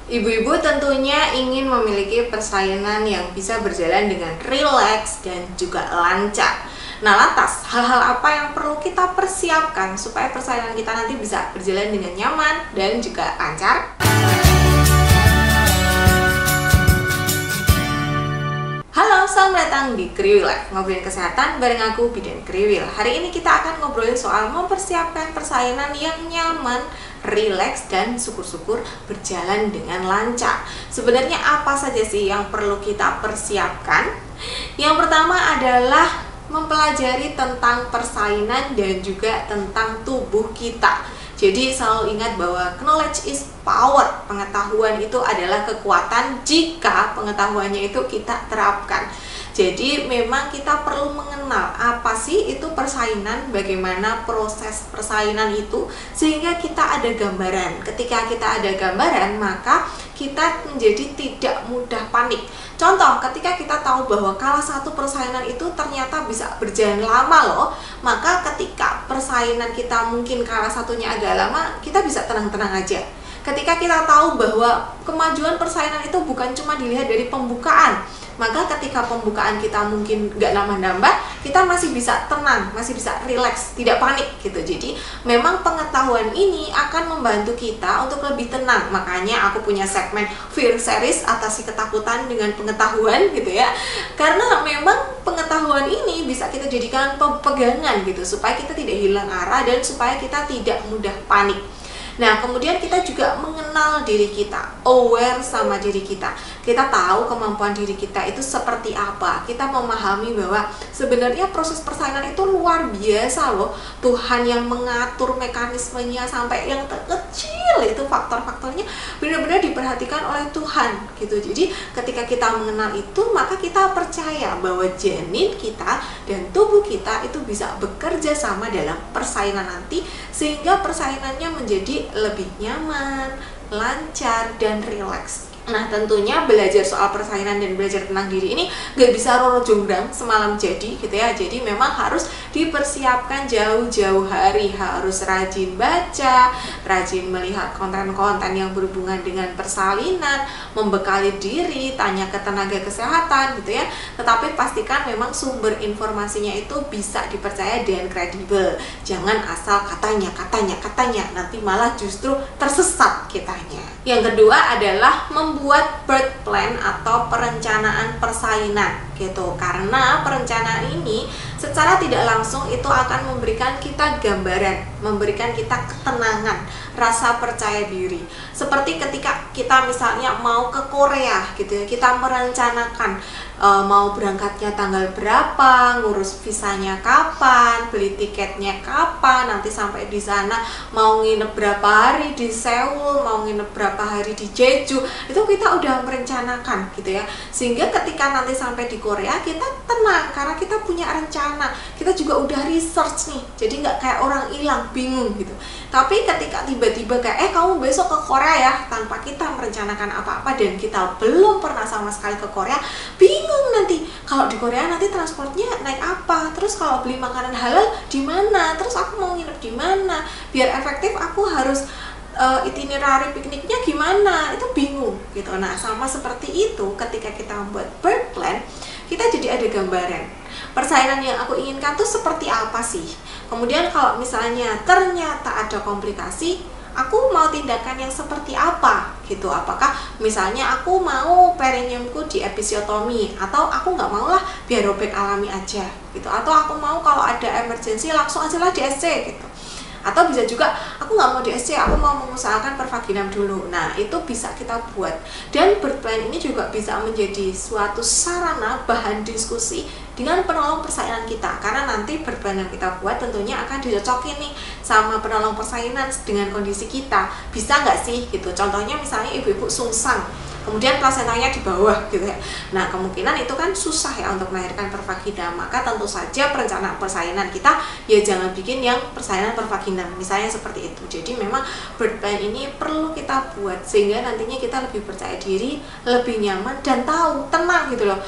Ibu-ibu tentunya ingin memiliki persalinan yang bisa berjalan dengan rileks dan juga lancar. Nah, lantas hal-hal apa yang perlu kita persiapkan supaya persalinan kita nanti bisa berjalan dengan nyaman dan juga lancar? Halo, selamat datang di Kriwil Life, ngobrolin kesehatan bareng aku Bidan Kriwil. Hari ini kita akan ngobrolin soal mempersiapkan persalinan yang nyaman, rileks, dan syukur-syukur berjalan dengan lancar. Sebenarnya apa saja sih yang perlu kita persiapkan? Yang pertama adalah mempelajari tentang persalinan dan juga tentang tubuh kita. Jadi selalu ingat bahwa knowledge is power. Pengetahuan itu adalah kekuatan jika pengetahuannya itu kita terapkan. Jadi memang kita perlu mengenal apa sih itu persalinan, bagaimana proses persalinan itu, sehingga kita ada gambaran. Ketika kita ada gambaran, maka kita menjadi tidak mudah panik. Contoh, ketika kita tahu bahwa kalah satu persalinan itu ternyata bisa berjalan lama loh, maka ketika persalinan kita mungkin kalah satunya agak lama, kita bisa tenang-tenang aja. Ketika kita tahu bahwa kemajuan persalinan itu bukan cuma dilihat dari pembukaan, maka ketika pembukaan kita mungkin nggak nambah-nambah, kita masih bisa tenang, masih bisa rileks, tidak panik gitu. Jadi memang pengetahuan ini akan membantu kita untuk lebih tenang. Makanya aku punya segmen Fear Series, atasi ketakutan dengan pengetahuan gitu ya. Karena memang pengetahuan ini bisa kita jadikan pegangan gitu, supaya kita tidak hilang arah dan supaya kita tidak mudah panik. Nah, kemudian kita juga mengenal diri kita, aware sama diri kita. Kita tahu kemampuan diri kita itu seperti apa. Kita memahami bahwa sebenarnya proses persalinan itu luar biasa loh. Tuhan yang mengatur mekanismenya sampai yang terkecil itu faktor-faktornya benar-benar diperhatikan oleh Tuhan gitu. Jadi ketika kita mengenal itu, maka kita percaya bahwa janin kita dan tubuh kita itu bisa bekerja sama dalam persalinan nanti, sehingga persalinannya menjadi lebih nyaman, lancar, dan rileks. Nah, tentunya belajar soal persalinan dan belajar tentang diri ini gak bisa roro jonggrang semalam jadi gitu ya. Jadi memang harus dipersiapkan jauh-jauh hari, harus rajin baca, rajin melihat konten-konten yang berhubungan dengan persalinan, membekali diri, tanya ke tenaga kesehatan gitu ya. Tetapi pastikan memang sumber informasinya itu bisa dipercaya dan kredibel. Jangan asal katanya, nanti malah justru tersesat kitanya. Yang kedua adalah membuat birth plan atau perencanaan persalinan gitu. Karena perencanaan ini secara tidak langsung itu akan memberikan kita gambaran, memberikan kita ketenangan, rasa percaya diri. Seperti ketika kita misalnya mau ke Korea gitu ya, kita merencanakan mau berangkatnya tanggal berapa, ngurus visanya kapan, beli tiketnya kapan, nanti sampai di sana mau nginep berapa hari di Seoul, mau nginep berapa hari di Jeju, itu kita udah merencanakan gitu ya. Sehingga ketika nanti sampai di Korea kita tenang karena kita punya rencana, kita juga udah research nih, jadi nggak kayak orang hilang bingung gitu. Tapi ketika tiba-tiba kayak kamu besok ke Korea ya, tanpa kita merencanakan apa-apa dan kita belum pernah sama sekali ke Korea, bingung nanti kalau di Korea nanti transportnya naik apa, terus kalau beli makanan halal di mana, terus aku mau nginep di mana, biar efektif aku harus itinerary pikniknya gimana, itu bingung gitu. Nah, sama seperti itu ketika kita membuat birth plan, kita jadi ada gambaran persalinan yang aku inginkan tuh seperti apa sih. Kemudian kalau misalnya ternyata ada komplikasi, aku mau tindakan yang seperti apa gitu. Apakah misalnya aku mau perineumku di episiotomi, atau aku nggak mau lah biar robek alami aja gitu, atau aku mau kalau ada emergency langsung aja lah di SC gitu. Atau bisa juga aku nggak mau di SC, aku mau mengusahakan pervaginam dulu. Nah, itu bisa kita buat. Dan birth plan ini juga bisa menjadi suatu sarana bahan diskusi dengan penolong persalinan kita. Karena nanti birth plan yang kita buat tentunya akan dicocokin nih sama penolong persalinan dengan kondisi kita. Bisa nggak sih gitu. Contohnya misalnya ibu-ibu sungsang, kemudian plasentanya di bawah gitu ya. Nah, kemungkinan itu kan susah ya untuk melahirkan pervaginam. Maka tentu saja perencanaan persalinan kita ya jangan bikin yang persalinan pervaginam, misalnya seperti itu. Jadi memang birth plan ini perlu kita buat sehingga nantinya kita lebih percaya diri, lebih nyaman, dan tahu, tenang gitu loh.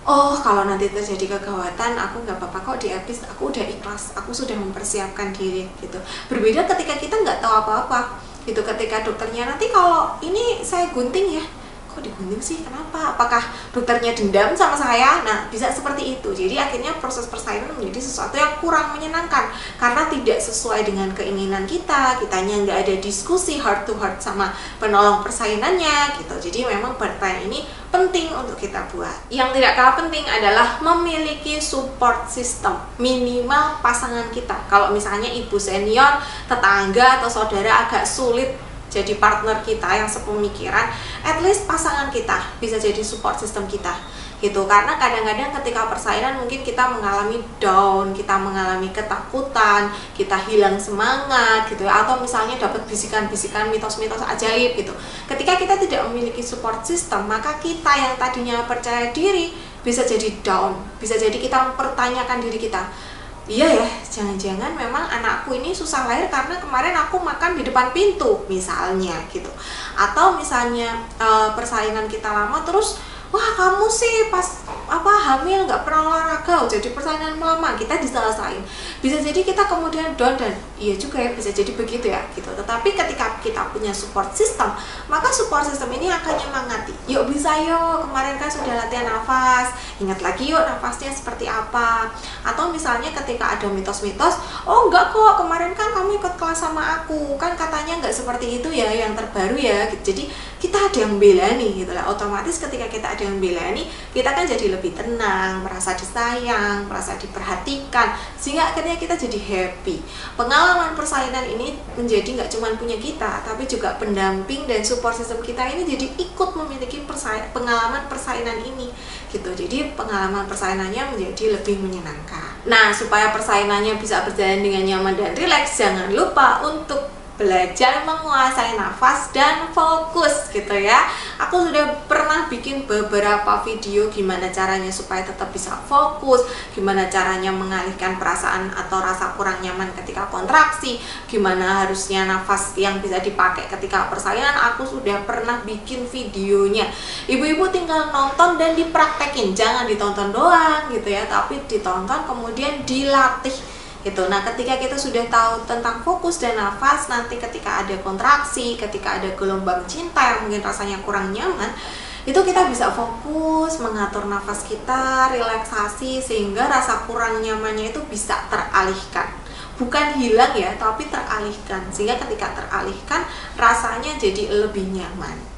Oh, kalau nanti terjadi kegawatan, aku nggak apa-apa kok di aku udah ikhlas, aku sudah mempersiapkan diri gitu. Berbeda ketika kita nggak tahu apa-apa, gitu ketika dokternya, nanti kalau ini saya gunting ya, kok digunting sih, kenapa, apakah dokternya dendam sama saya? Nah, bisa seperti itu. Jadi akhirnya proses persalinan menjadi sesuatu yang kurang menyenangkan karena tidak sesuai dengan keinginan kitanya nggak ada diskusi heart to heart sama penolong persalinannya gitu. Jadi memang pertanyaan ini penting untuk kita buat. Yang tidak kalah penting adalah memiliki support system, minimal pasangan kita. Kalau misalnya ibu senior, tetangga atau saudara agak sulit jadi partner kita yang sepemikiran, at least pasangan kita bisa jadi support system kita gitu. Karena kadang-kadang ketika persalinan mungkin kita mengalami down, kita mengalami ketakutan, kita hilang semangat gitu ya, atau misalnya dapat bisikan-bisikan mitos-mitos ajaib gitu. Ketika kita tidak memiliki support system, maka kita yang tadinya percaya diri bisa jadi down, bisa jadi kita mempertanyakan diri kita, iya ya, jangan-jangan memang anakku ini susah lahir karena kemarin aku makan di depan pintu misalnya gitu. Atau misalnya persalinan kita lama terus, wah kamu sih pas hamil nggak pernah olahraga, jadi persalinan lama, kita disalahin. Bisa jadi kita kemudian down, dan iya juga ya, bisa jadi begitu ya gitu. Tetapi ketika kita punya support system, maka support system ini akan nyemangati, yuk bisa yuk, kemarin kan sudah latihan nafas, ingat lagi yuk nafasnya seperti apa. Atau misalnya ketika ada mitos-mitos, oh enggak kok, kemarin kan kamu ikut kelas sama aku, kan katanya nggak seperti itu ya yang terbaru ya gitu. Jadi kita ada yang bela nih gitu lah. Otomatis ketika kita ada yang bela nih, kita kan jadi lebih tenang, merasa disayang, merasa diperhatikan, sehingga akhirnya kita jadi happy. Pengalaman persalinan ini menjadi nggak cuma punya kita, tapi juga pendamping dan support system kita ini jadi ikut memiliki pengalaman persalinan ini gitu. Jadi pengalaman persalinannya menjadi lebih menyenangkan. Nah, supaya persalinannya bisa berjalan dengan nyaman dan rileks, jangan lupa untuk belajar menguasai nafas dan fokus gitu ya. Aku sudah pernah bikin beberapa video gimana caranya supaya tetap bisa fokus, gimana caranya mengalihkan perasaan atau rasa kurang nyaman ketika kontraksi, gimana harusnya nafas yang bisa dipakai ketika persalinan. Aku sudah pernah bikin videonya. Ibu-ibu tinggal nonton dan dipraktekin, jangan ditonton doang gitu ya, tapi ditonton kemudian dilatih gitu. Nah, ketika kita sudah tahu tentang fokus dan nafas, nanti ketika ada kontraksi, ketika ada gelombang cinta yang mungkin rasanya kurang nyaman, itu kita bisa fokus mengatur nafas kita, relaksasi, sehingga rasa kurang nyamannya itu bisa teralihkan. Bukan hilang ya, tapi teralihkan. Sehingga ketika teralihkan, rasanya jadi lebih nyaman.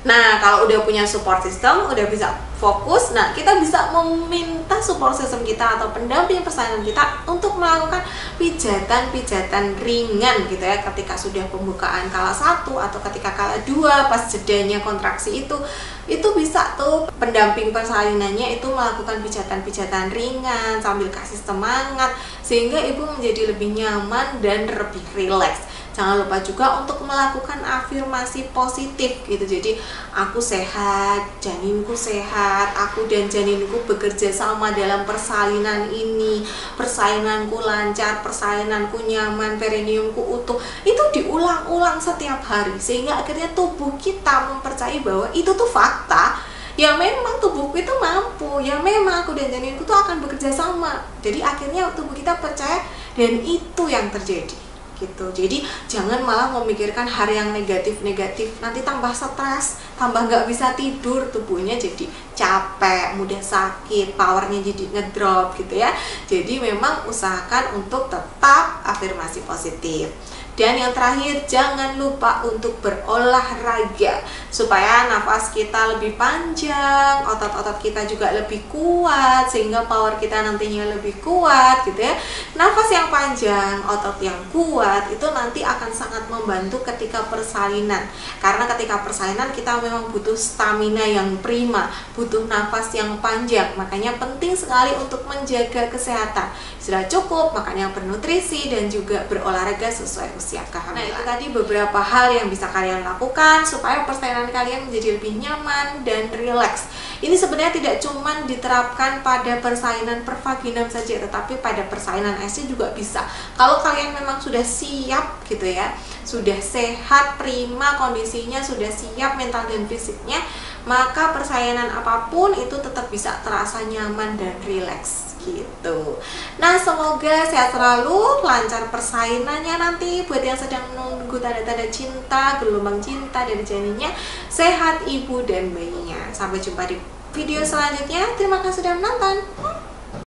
Nah, kalau udah punya support system, udah bisa fokus, nah kita bisa meminta support system kita atau pendamping persalinan kita untuk melakukan pijatan-pijatan ringan gitu ya. Ketika sudah pembukaan kala 1 atau ketika kala 2, pas jedanya kontraksi itu bisa tuh pendamping persalinannya itu melakukan pijatan-pijatan ringan sambil kasih semangat, sehingga ibu menjadi lebih nyaman dan lebih rileks. Jangan lupa juga untuk melakukan afirmasi positif gitu. Jadi aku sehat, janinku sehat, aku dan janinku bekerja sama dalam persalinan ini, persalinanku lancar, persalinanku nyaman, perineumku utuh. Itu diulang-ulang setiap hari sehingga akhirnya tubuh kita mempercayai bahwa itu tuh fakta. Ya memang tubuhku itu mampu, ya memang aku dan janinku tuh akan bekerja sama. Jadi akhirnya tubuh kita percaya dan itu yang terjadi gitu. Jadi jangan malah memikirkan hari yang negatif-negatif, nanti tambah stres, tambah nggak bisa tidur, tubuhnya jadi capek, mudah sakit, powernya jadi ngedrop gitu ya. Jadi memang usahakan untuk tetap afirmasi positif. Dan yang terakhir, jangan lupa untuk berolahraga supaya nafas kita lebih panjang, otot-otot kita juga lebih kuat, sehingga power kita nantinya lebih kuat gitu ya. Nafas yang panjang, otot yang kuat itu nanti akan sangat membantu ketika persalinan. Karena ketika persalinan kita memang butuh stamina yang prima, butuh nafas yang panjang. Makanya penting sekali untuk menjaga kesehatan. Sudah cukup, makan yang bernutrisi, dan juga berolahraga sesuai usia kehamilan. Nah, itu tadi beberapa hal yang bisa kalian lakukan supaya persalinan kalian menjadi lebih nyaman dan rileks. Ini sebenarnya tidak cuma diterapkan pada persalinan pervaginam saja, tetapi pada persalinan IC juga bisa. Kalau kalian memang sudah siap gitu ya, sudah sehat, prima kondisinya, sudah siap mental dan fisiknya, maka persalinan apapun itu tetap bisa terasa nyaman dan rileks. gitu. Nah, semoga sehat selalu, lancar persainannya nanti buat yang sedang menunggu tanda-tanda cinta, gelombang cinta dari janinnya, sehat ibu dan bayinya. Sampai jumpa di video selanjutnya. Terima kasih sudah menonton.